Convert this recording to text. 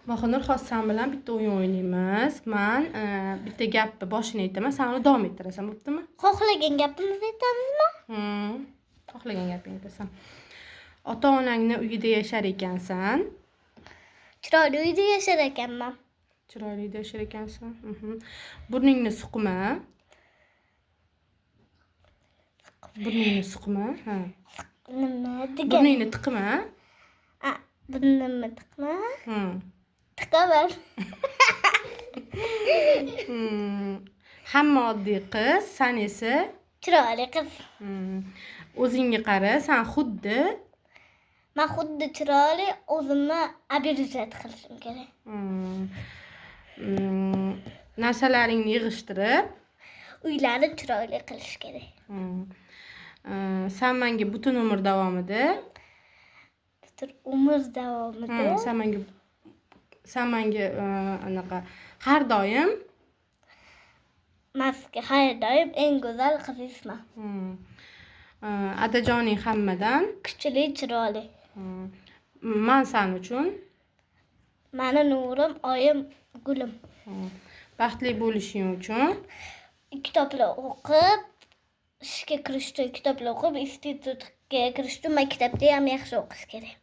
Bahonur, hozir sen bilan bitta o'yin o'ynaymiz. Men bitta gapni boshini aytaman, sen uni davom ettirasan, bo'ptimi? Xohlagan gapimizni aytamizmi? Xohlagan gapingni aytasan. Ota-onangni uyida yashar ekansan. Chiroyli uyda yashar ekanman. Chiroyli uyda yashar ekansan. Burningni suqma. Burningni suqma. Ha. Nima degan? Burningni tiqma. Burnimni tiqma. Tiqaman. Hamma oddiy qiz, sen esa Chiroyli qiz. o'zingga qara, sen xuddi Men xuddi chiroyli o'zimni abrizat qilishim kerak. Narsalaringni yig'ishtirib, Uylarni chiroyli qilish kerak. sen menga butun umr davomida, Butun umr davomida sen menga anaqa har doim men sizga har doim eng go'zal qizingizman. Adajoning hammadan Kuchli, chiroyli. men sen uchun Meni nurim, oyim, gulim. baxtli bo'lishing uchun Kitoblar o'qib, ishga kirishda kitoblar o'qib, institutga kirishda maktabda ham yaxshi o'qish kerak.